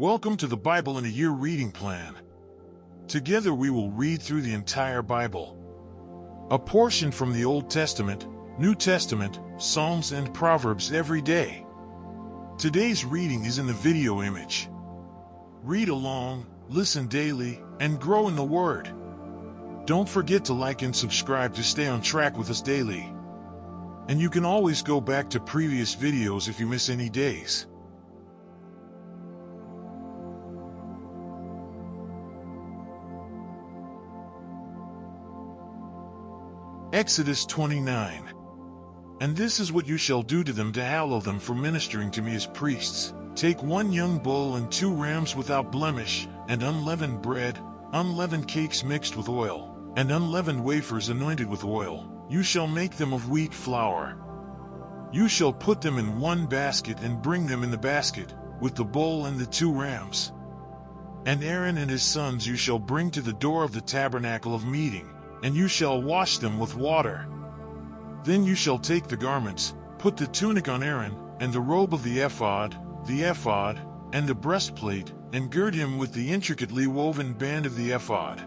Welcome to the Bible in a Year reading plan. Together we will read through the entire Bible. A portion from the Old Testament, New Testament, Psalms and Proverbs every day. Today's reading is in the video image. Read along, listen daily, and grow in the Word. Don't forget to like and subscribe to stay on track with us daily. And you can always go back to previous videos if you miss any days. Exodus 29. And this is what you shall do to them to hallow them for ministering to me as priests. Take 1 young bull and 2 rams without blemish, and unleavened bread, unleavened cakes mixed with oil, and unleavened wafers anointed with oil. You shall make them of wheat flour. You shall put them in 1 basket and bring them in the basket, with the bull and the 2 rams. And Aaron and his sons you shall bring to the door of the tabernacle of meeting, and you shall wash them with water. Then you shall take the garments, put the tunic on Aaron, and the robe of the ephod, and the breastplate, and gird him with the intricately woven band of the ephod.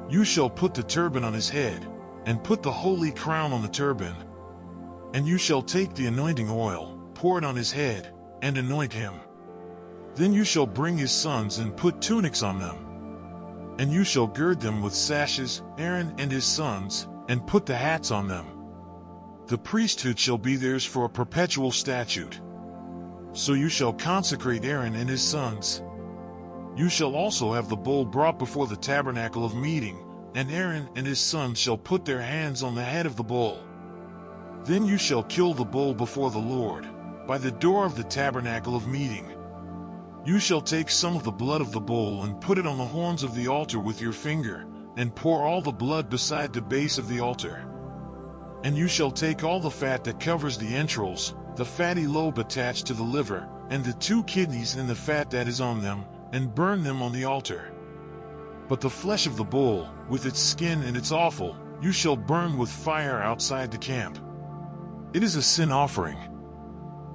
You shall put the turban on his head, and put the holy crown on the turban. And you shall take the anointing oil, pour it on his head, and anoint him. Then you shall bring his sons and put tunics on them. And you shall gird them with sashes, Aaron and his sons, and put the hats on them. The priesthood shall be theirs for a perpetual statute. So you shall consecrate Aaron and his sons. You shall also have the bull brought before the tabernacle of meeting, and Aaron and his sons shall put their hands on the head of the bull. Then you shall kill the bull before the Lord, by the door of the tabernacle of meeting. You shall take some of the blood of the bull and put it on the horns of the altar with your finger, and pour all the blood beside the base of the altar. And you shall take all the fat that covers the entrails, the fatty lobe attached to the liver, and the 2 kidneys and the fat that is on them, and burn them on the altar. But the flesh of the bull, with its skin and its offal, you shall burn with fire outside the camp. It is a sin offering.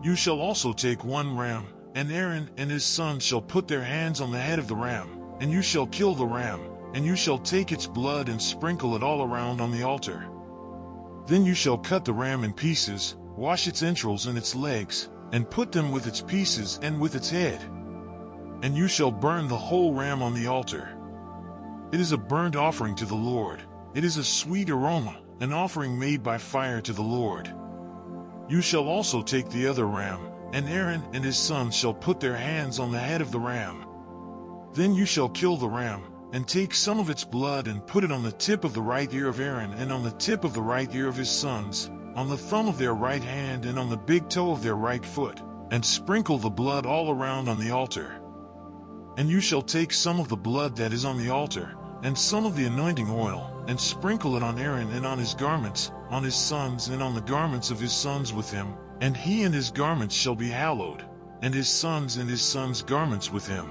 You shall also take 1 ram, and Aaron and his sons shall put their hands on the head of the ram, and you shall kill the ram, and you shall take its blood and sprinkle it all around on the altar. Then you shall cut the ram in pieces, wash its entrails and its legs, and put them with its pieces and with its head. And you shall burn the whole ram on the altar. It is a burnt offering to the Lord. It is a sweet aroma, an offering made by fire to the Lord. You shall also take the other ram, and Aaron and his sons shall put their hands on the head of the ram. Then you shall kill the ram, and take some of its blood and put it on the tip of the right ear of Aaron and on the tip of the right ear of his sons, on the thumb of their right hand and on the big toe of their right foot, and sprinkle the blood all around on the altar. And you shall take some of the blood that is on the altar, and some of the anointing oil, and sprinkle it on Aaron and on his garments, on his sons and on the garments of his sons with him, and he and his garments shall be hallowed, and his sons' garments with him.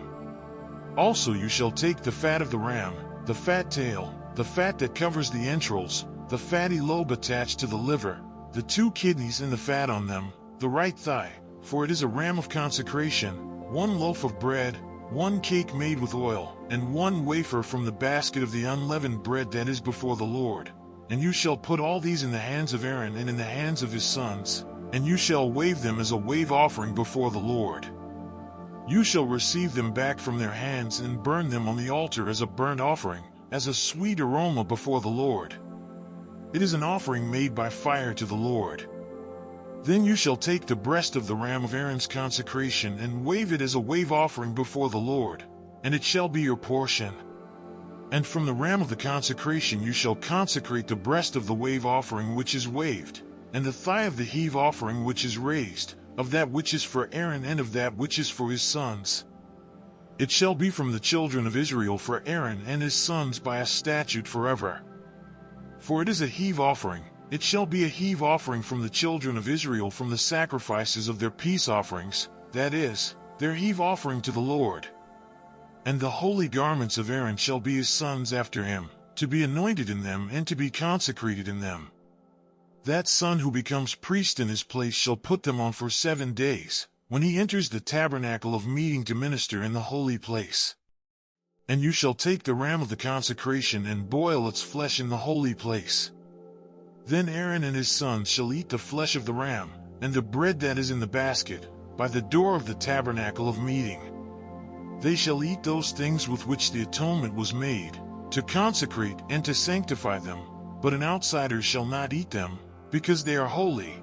Also you shall take the fat of the ram, the fat tail, the fat that covers the entrails, the fatty lobe attached to the liver, the 2 kidneys and the fat on them, the right thigh, for it is a ram of consecration, 1 loaf of bread, 1 cake made with oil, and 1 wafer from the basket of the unleavened bread that is before the Lord. And you shall put all these in the hands of Aaron and in the hands of his sons, and you shall wave them as a wave offering before the Lord. You shall receive them back from their hands and burn them on the altar as a burnt offering, as a sweet aroma before the Lord. It is an offering made by fire to the Lord. Then you shall take the breast of the ram of Aaron's consecration and wave it as a wave offering before the Lord, and it shall be your portion. And from the ram of the consecration you shall consecrate the breast of the wave offering which is waved, and the thigh of the heave offering which is raised, of that which is for Aaron and of that which is for his sons. It shall be from the children of Israel for Aaron and his sons by a statute forever. For it is a heave offering, it shall be a heave offering from the children of Israel from the sacrifices of their peace offerings, that is, their heave offering to the Lord. And the holy garments of Aaron shall be his sons after him, to be anointed in them and to be consecrated in them. That son who becomes priest in his place shall put them on for 7 days, when he enters the tabernacle of meeting to minister in the holy place. And you shall take the ram of the consecration and boil its flesh in the holy place. Then Aaron and his sons shall eat the flesh of the ram, and the bread that is in the basket, by the door of the tabernacle of meeting. They shall eat those things with which the atonement was made, to consecrate and to sanctify them, but an outsider shall not eat them, because they are holy.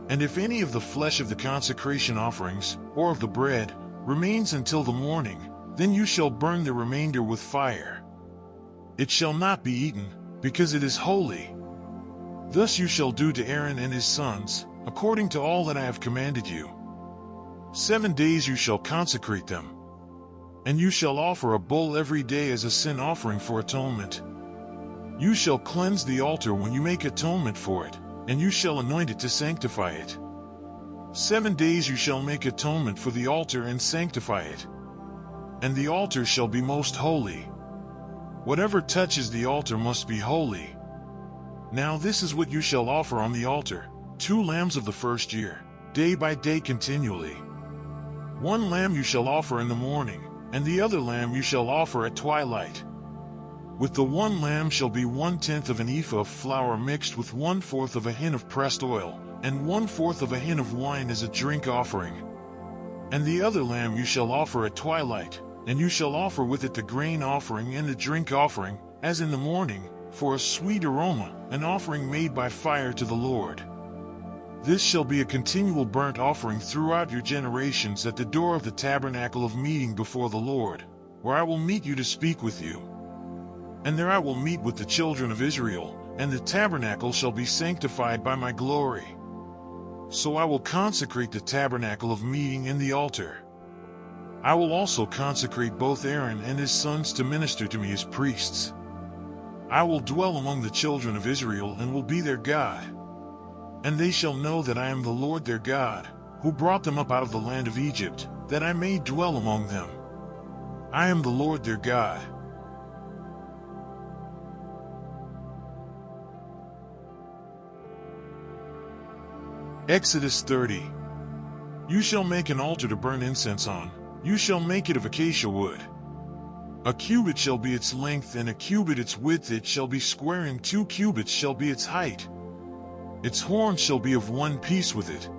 And if any of the flesh of the consecration offerings, or of the bread, remains until the morning, then you shall burn the remainder with fire. It shall not be eaten, because it is holy. Thus you shall do to Aaron and his sons, according to all that I have commanded you. 7 days you shall consecrate them. And you shall offer a bull every day as a sin offering for atonement. You shall cleanse the altar when you make atonement for it, and you shall anoint it to sanctify it. 7 days you shall make atonement for the altar and sanctify it. And the altar shall be most holy. Whatever touches the altar must be holy. Now this is what you shall offer on the altar: 2 lambs of the first year, day by day continually. 1 lamb you shall offer in the morning, and the other lamb you shall offer at twilight. With the 1 lamb shall be 1/10 of an ephah of flour mixed with 1/4 of a hin of pressed oil, and 1/4 of a hin of wine as a drink offering. And the other lamb you shall offer at twilight, and you shall offer with it the grain offering and the drink offering, as in the morning, for a sweet aroma, an offering made by fire to the Lord. This shall be a continual burnt offering throughout your generations at the door of the tabernacle of meeting before the Lord, where I will meet you to speak with you. And there I will meet with the children of Israel, and the tabernacle shall be sanctified by my glory. So I will consecrate the tabernacle of meeting and the altar. I will also consecrate both Aaron and his sons to minister to me as priests. I will dwell among the children of Israel and will be their God. And they shall know that I am the Lord their God, who brought them up out of the land of Egypt, that I may dwell among them. I am the Lord their God. Exodus 30. You shall make an altar to burn incense on. You shall make it of acacia wood. A cubit shall be its length, and a cubit its width. It shall be square, and 2 cubits shall be its height. Its horns shall be of one piece with it.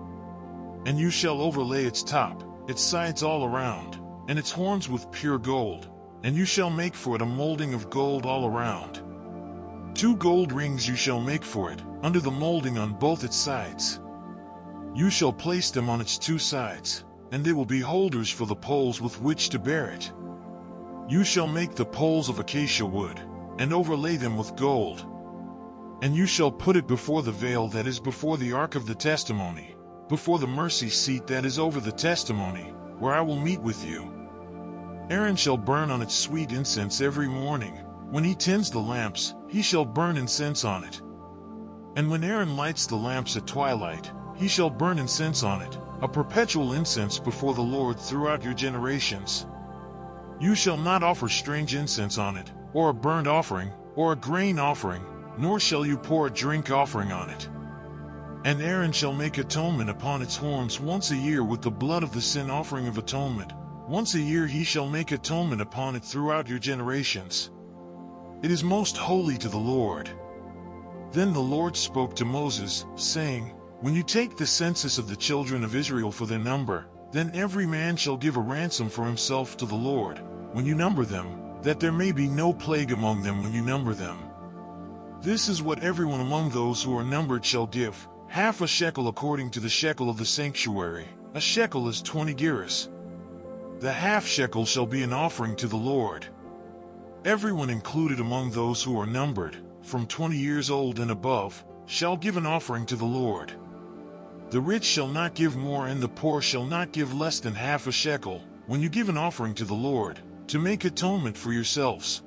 And you shall overlay its top, its sides all around, and its horns with pure gold. And you shall make for it a molding of gold all around. 2 gold rings you shall make for it, under the molding on both its sides. You shall place them on its 2 sides, and they will be holders for the poles with which to bear it. You shall make the poles of acacia wood, and overlay them with gold. And you shall put it before the veil that is before the ark of the testimony, before the mercy seat that is over the testimony, where I will meet with you. Aaron shall burn on it sweet incense every morning. When he tends the lamps, he shall burn incense on it. And when Aaron lights the lamps at twilight, he shall burn incense on it, a perpetual incense before the Lord throughout your generations. You shall not offer strange incense on it, or a burnt offering, or a grain offering, nor shall you pour a drink offering on it. And Aaron shall make atonement upon its horns once a year with the blood of the sin offering of atonement. Once a year he shall make atonement upon it throughout your generations. It is most holy to the Lord. Then the Lord spoke to Moses, saying, When you take the census of the children of Israel for their number, then every man shall give a ransom for himself to the Lord, when you number them, that there may be no plague among them when you number them. This is what everyone among those who are numbered shall give, half a shekel according to the shekel of the sanctuary. A shekel is 20 gerahs. The half shekel shall be an offering to the Lord. Everyone included among those who are numbered, from 20 years old and above, shall give an offering to the Lord. The rich shall not give more, and the poor shall not give less than half a shekel, when you give an offering to the Lord, to make atonement for yourselves.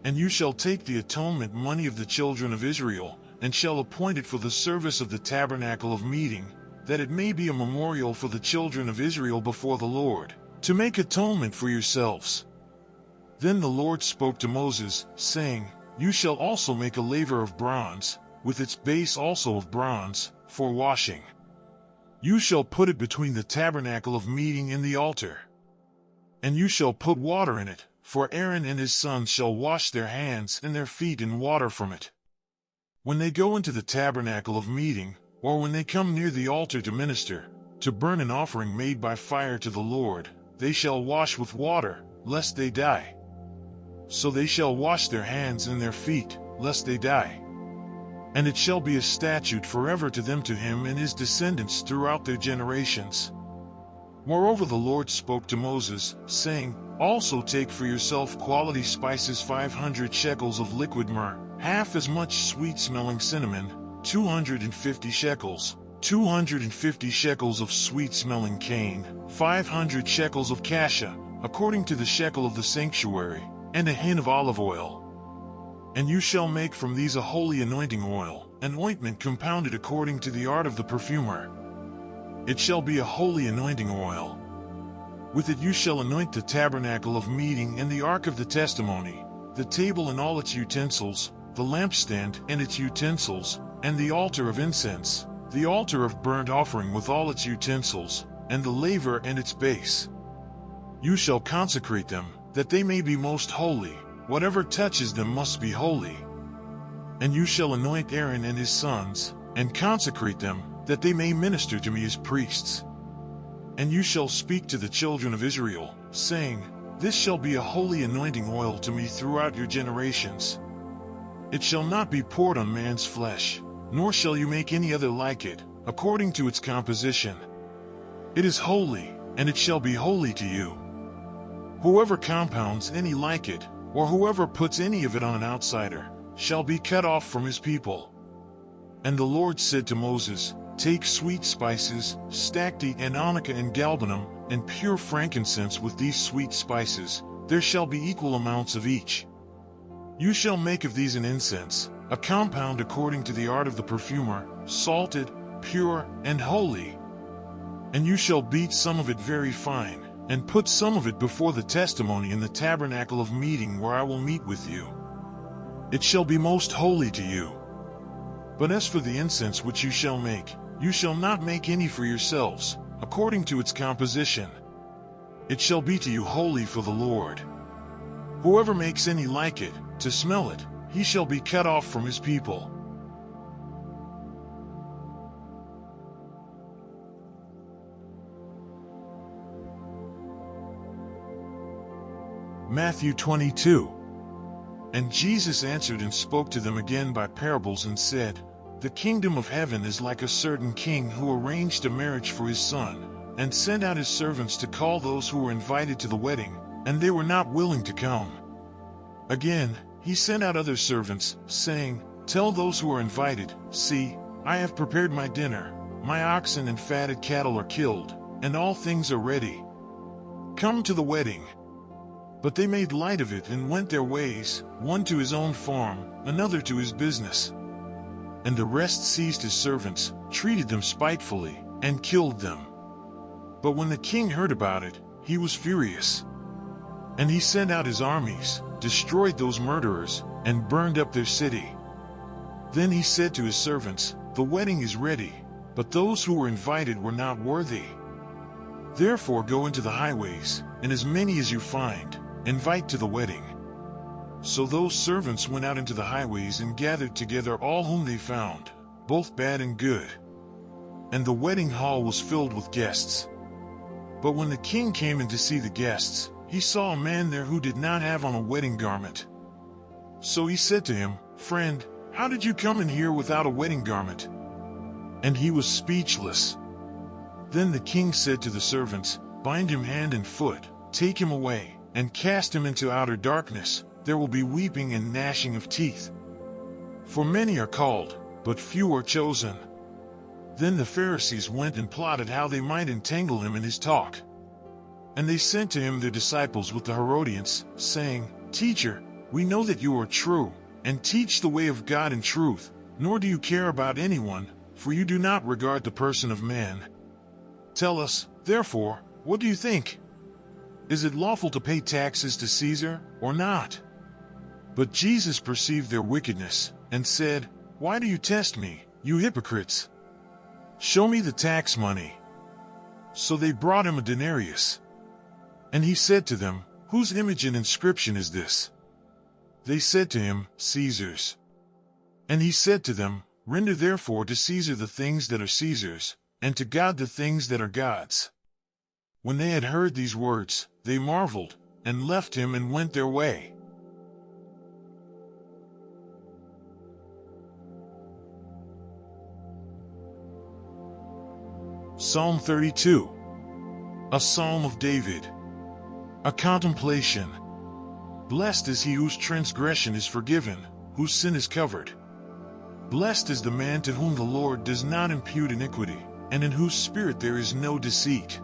And you shall take the atonement money of the children of Israel, and shall appoint it for the service of the tabernacle of meeting, that it may be a memorial for the children of Israel before the Lord, to make atonement for yourselves. Then the Lord spoke to Moses, saying, You shall also make a laver of bronze, with its base also of bronze, for washing. You shall put it between the tabernacle of meeting and the altar. And you shall put water in it, for Aaron and his sons shall wash their hands and their feet in water from it. When they go into the tabernacle of meeting, or when they come near the altar to minister, to burn an offering made by fire to the Lord, they shall wash with water, lest they die. So they shall wash their hands and their feet, lest they die. And it shall be a statute forever to them, to him and his descendants throughout their generations. Moreover, the Lord spoke to Moses, saying, Also take for yourself quality spices 500 shekels of liquid myrrh, half as much sweet-smelling cinnamon, 250 shekels, 250 shekels of sweet-smelling cane, 500 shekels of cassia, according to the shekel of the sanctuary, and a hin of olive oil. And you shall make from these a holy anointing oil, an ointment compounded according to the art of the perfumer. It shall be a holy anointing oil. With it you shall anoint the tabernacle of meeting and the ark of the testimony, the table and all its utensils, the lampstand and its utensils, and the altar of incense, the altar of burnt offering with all its utensils, and the laver and its base. You shall consecrate them, that they may be most holy. Whatever touches them must be holy. And you shall anoint Aaron and his sons, and consecrate them, that they may minister to me as priests. And you shall speak to the children of Israel, saying, This shall be a holy anointing oil to me throughout your generations. It shall not be poured on man's flesh, nor shall you make any other like it, according to its composition. It is holy, and it shall be holy to you. Whoever compounds any like it, or whoever puts any of it on an outsider, shall be cut off from his people. And the Lord said to Moses, Take sweet spices, stacte and onycha and galbanum, and pure frankincense with these sweet spices, there shall be equal amounts of each. You shall make of these an incense, a compound according to the art of the perfumer, salted, pure, and holy. And you shall beat some of it very fine, and put some of it before the testimony in the tabernacle of meeting where I will meet with you. It shall be most holy to you. But as for the incense which you shall not make any for yourselves, according to its composition. It shall be to you holy for the Lord. Whoever makes any like it, to smell it, he shall be cut off from his people. Matthew 22. And Jesus answered and spoke to them again by parables and said, The kingdom of heaven is like a certain king who arranged a marriage for his son, and sent out his servants to call those who were invited to the wedding, and they were not willing to come. Again, he sent out other servants, saying, Tell those who are invited, See, I have prepared my dinner, my oxen and fatted cattle are killed, and all things are ready. Come to the wedding. But they made light of it and went their ways, one to his own farm, another to his business. And the rest seized his servants, treated them spitefully, and killed them. But when the king heard about it, he was furious. And he sent out his armies, destroyed those murderers, and burned up their city. Then he said to his servants, The wedding is ready, but those who were invited were not worthy. Therefore go into the highways, and as many as you find, invite to the wedding. So those servants went out into the highways and gathered together all whom they found, both bad and good. And the wedding hall was filled with guests. But when the king came in to see the guests, he saw a man there who did not have on a wedding garment. So he said to him, Friend, how did you come in here without a wedding garment? And he was speechless. Then the king said to the servants, Bind him hand and foot, take him away, and cast him into outer darkness. There will be weeping and gnashing of teeth. For many are called, but few are chosen. Then the Pharisees went and plotted how they might entangle him in his talk. And they sent to him their disciples with the Herodians, saying, Teacher, we know that you are true, and teach the way of God in truth, nor do you care about anyone, for you do not regard the person of man. Tell us, therefore, what do you think? Is it lawful to pay taxes to Caesar, or not? But Jesus perceived their wickedness, and said, Why do you test me, you hypocrites? "Show me the tax money." So they brought him a denarius. And he said to them, "Whose image and inscription is this?" They said to him, "Caesar's." And he said to them, "Render therefore to Caesar the things that are Caesar's, and to God the things that are God's." When they had heard these words, they marveled, and left him and went their way. Psalm 32. A Psalm of David. A contemplation. Blessed is he whose transgression is forgiven, whose sin is covered. Blessed is the man to whom the Lord does not impute iniquity, and in whose spirit there is no deceit.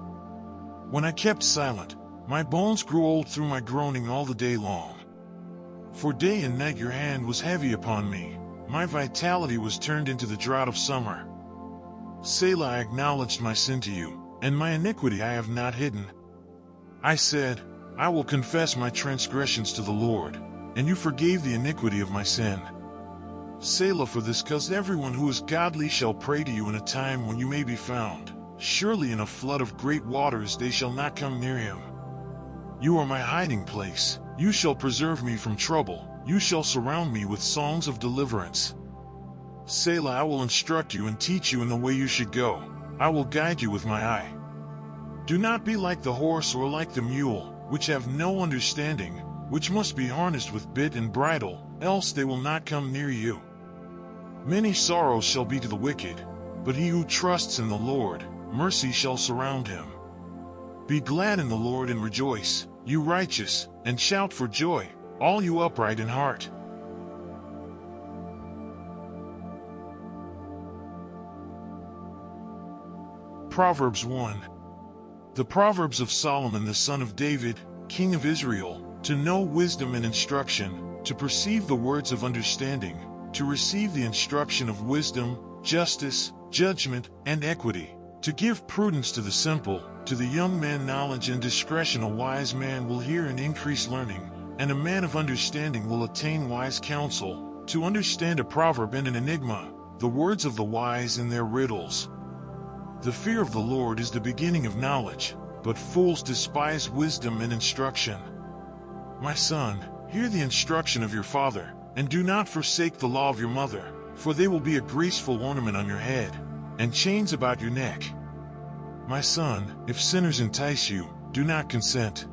When I kept silent, my bones grew old through my groaning all the day long. For day and night your hand was heavy upon me, my vitality was turned into the drought of summer. Selah, I acknowledged my sin to you, and my iniquity I have not hidden. I said, I will confess my transgressions to the Lord, and you forgave the iniquity of my sin. Selah, for this cause everyone who is godly shall pray to you in a time when you may be found. Surely in a flood of great waters they shall not come near him. You are my hiding place, you shall preserve me from trouble, you shall surround me with songs of deliverance. Selah, I will instruct you and teach you in the way you should go, I will guide you with my eye. Do not be like the horse or like the mule, which have no understanding, which must be harnessed with bit and bridle, else they will not come near you. Many sorrows shall be to the wicked, but he who trusts in the Lord, mercy shall surround him. Be glad in the Lord and rejoice, you righteous, and shout for joy, all you upright in heart. Proverbs 1. The Proverbs of Solomon the son of David, king of Israel, to know wisdom and instruction, to perceive the words of understanding, to receive the instruction of wisdom, justice, judgment, and equity, to give prudence to the simple, to the young man knowledge and discretion. A wise man will hear and increase learning, and a man of understanding will attain wise counsel, to understand a proverb and an enigma, the words of the wise and their riddles. The fear of the Lord is the beginning of knowledge, but fools despise wisdom and instruction. My son, hear the instruction of your father, and do not forsake the law of your mother, for they will be a graceful ornament on your head, and chains about your neck. My son, if sinners entice you, do not consent.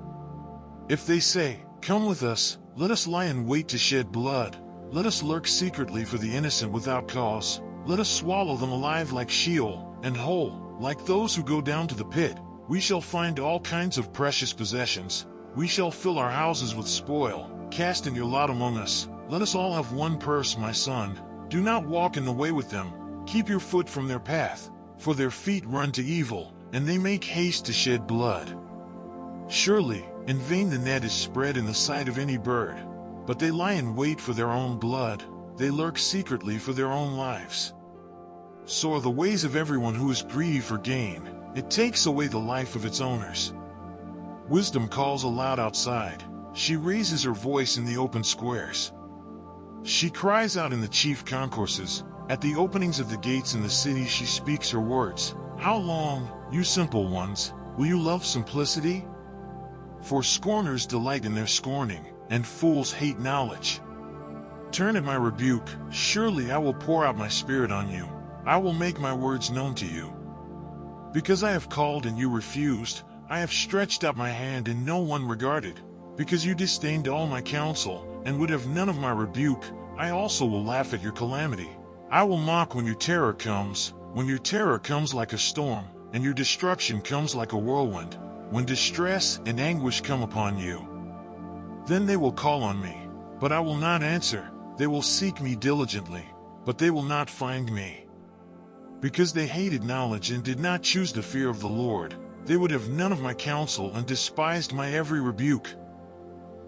If they say, Come with us, let us lie in wait to shed blood, let us lurk secretly for the innocent without cause, let us swallow them alive like Sheol, and whole, like those who go down to the pit. We shall find all kinds of precious possessions, we shall fill our houses with spoil. Cast in your lot among us, let us all have one purse. My son, do not walk in the way with them, keep your foot from their path, for their feet run to evil, and they make haste to shed blood. Surely, in vain the net is spread in the sight of any bird, but they lie in wait for their own blood, they lurk secretly for their own lives. So are the ways of everyone who is greedy for gain, it takes away the life of its owners. Wisdom calls aloud outside, she raises her voice in the open squares. She cries out in the chief concourses, at the openings of the gates in the city she speaks her words. How long, you simple ones, will you love simplicity? For scorners delight in their scorning, and fools hate knowledge. Turn at my rebuke, surely I will pour out my spirit on you, I will make my words known to you. Because I have called and you refused, I have stretched out my hand and no one regarded. Because you disdained all my counsel, and would have none of my rebuke, I also will laugh at your calamity. I will mock when your terror comes like a storm, and your destruction comes like a whirlwind, when distress and anguish come upon you. Then they will call on me, but I will not answer, they will seek me diligently, but they will not find me. Because they hated knowledge and did not choose the fear of the Lord, they would have none of my counsel and despised my every rebuke.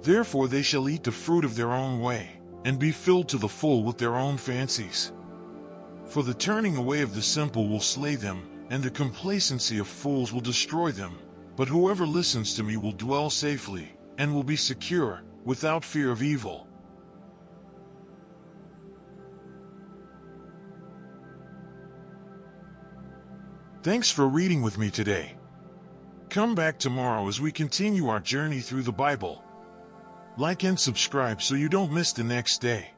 Therefore they shall eat the fruit of their own way, and be filled to the full with their own fancies. For the turning away of the simple will slay them, and the complacency of fools will destroy them. But whoever listens to me will dwell safely, and will be secure, without fear of evil. Thanks for reading with me today. Come back tomorrow as we continue our journey through the Bible. Like and subscribe so you don't miss the next day.